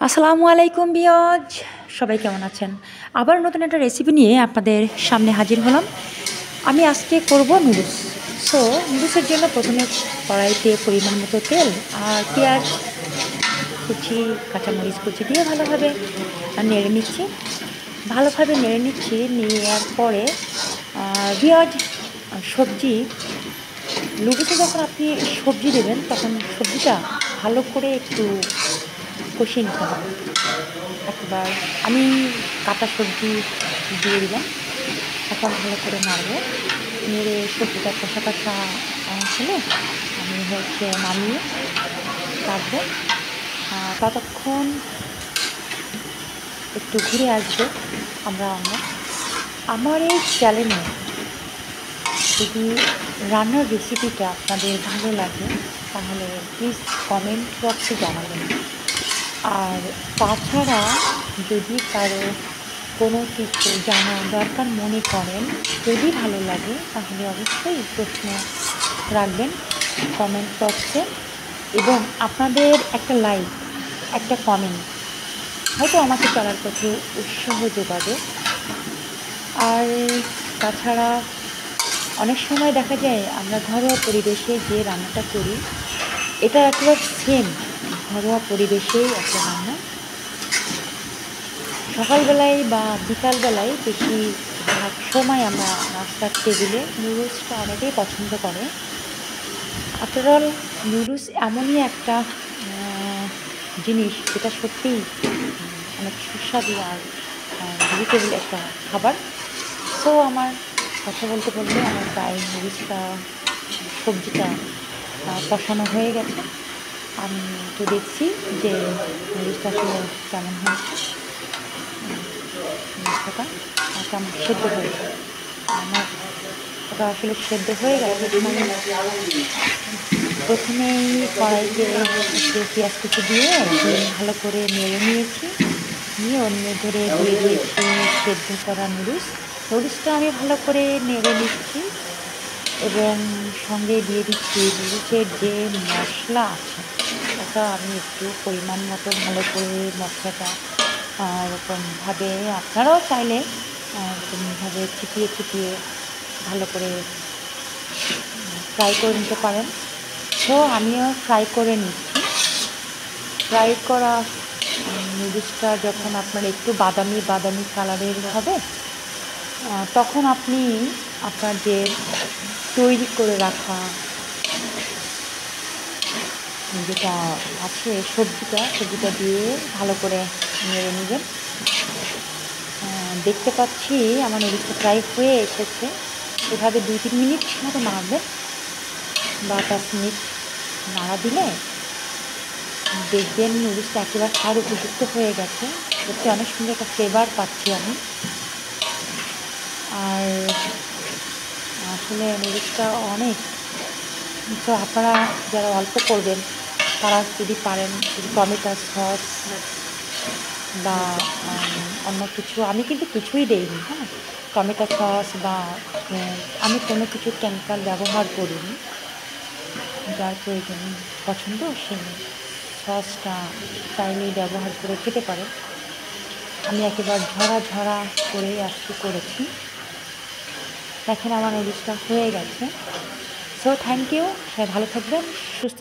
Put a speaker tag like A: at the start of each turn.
A: আসসালামু আলাইকুম ভিউয়ার্স, সবাই কেমন আছেন? আবার নতুন একটা রেসিপি নিয়ে আপনাদের সামনে হাজির হলাম। আমি আজকে করব নুডলস। সো নুডলসের জন্য প্রথমে কড়াইতে পরিমাণ মতো তেল আর পেঁয়াজ কুচি, কাঁচামরিচ কুচি দিয়ে ভালোভাবে নেড়ে নিচ্ছি। নেওয়ার পরে ভিউয়ার্স, সবজি নুডলসে যখন আপনি সবজি দেবেন তখন সবজিটা ভালো করে একটু কষিয়ে নিতে হবে। একবার আমি কাটা সবজি দিয়ে দিলাম। এখন ভালো করে নাড়বো। নেড়ে সবজিটা কষা কষা হলে আমি নামিয়ে রাখবো। ততক্ষণ একটু ঘুরে আসবো আমরা আমার এই চ্যানেলে যদি রান্নার রেসিপিটা আপনাদের ভালো লাগে তাহলে প্লিজ কমেন্ট বক্সে জানাবেন। আর তাছাড়া যদি কারো কোনো কিছু জানা দরকার মনে করেন, যদি ভালো লাগে তাহলে অবশ্যই প্রশ্ন রাখবেন কমেন্ট বক্সে, এবং আপনাদের একটা লাইক, একটা কমেন্ট হয়তো আমাকে চলার পথে উৎসাহ যোগাবে। আর তাছাড়া অনেক সময় দেখা যায় আমরা ঘরোয়া পরিবেশে যে রান্নাটা করি এটা একেবারে সেম ঘরোয়া পরিবেশেই একটা রান্না। সকালবেলায় বা বিকালবেলায় বেশিরভাগ সময় আমরা নাস্তার টেবিলে নুডলসটা অনেকেই পছন্দ করে। আফটার অল নুডলস এমনই একটা জিনিস যেটা সত্যিই অনেক সুস্বাদু আর ভেজিটেবল একটা খাবার। সো আমার কথা বলতে বলতে আমার প্রায় সবজিটা কষানো হয়ে গেছে। আমি একটু দেখছি যে নুডলসটা আসলে কেমন হয়েছে। মাছটা কেমন সেদ্ধ হয়েছে, আমার ওটা আসলে সেদ্ধ হয়ে গেছে। প্রথমেই কড়াইতে একটু পেঁয়াজ কুচি দিয়ে ভালো করে নেড়ে নিয়েছি। নিয়ে অন্য ধরে দিয়ে দিয়েছি সেদ্ধ করা নুডলসটা আমি ভালো করে নেড়ে নিচ্ছি, এবং সঙ্গে দিয়ে দিচ্ছি নুডলসের যে মশলা আছে ওটা আমি একটু পরিমাণ মতো ভালো করে মশলাটা এরকমভাবে আপনারাও চাইলে এরকমভাবে ছিটিয়ে ভালো করে ফ্রাই করে নিতে পারেন। তো আমিও ফ্রাই করে নিচ্ছি। ফ্রাই করা নুডলসটা যখন আপনার একটু বাদামি বাদামি কালারের হবে তখন আপনি আপনার যে তৈরি করে রাখা যেটা আছে সবজিটা দিয়ে ভালো করে নেড়ে নেবেন। দেখতে পাচ্ছি আমার নুডলসটা ফ্রাই হয়ে এসেছে। এভাবে 2-3 মিনিট মতো নাড়বেন বা 5 মিনিট নাড়া দিলে দেখবেন নুডলসটা একেবারে খাওয়ার উপযুক্ত হয়ে গেছে। সত্যি অনেক সুন্দর একটা ফ্লেভার পাচ্ছি আমি। আর আসলে নুডলসটা অনেক, তো আপনারা যারা অল্প করবেন তারা যদি পারেন টমেটো সস বা অন্য কিছু, আমি কিন্তু কিছুই দেইনি, হ্যাঁ, টমেটো সস বা আমি কোনো কিছু কেমিক্যাল ব্যবহার করিনি। যার প্রয়োজন পছন্দ সেই সসটা চাইলেই ব্যবহার করে খেতে পারে। আমি একেবারে ঝরা করে করেছি। দেখেন আমার নুডলসটা হয়ে গেছে। সো থ্যাংক ইউ, সবাই ভালো থাকবেন, সুস্থ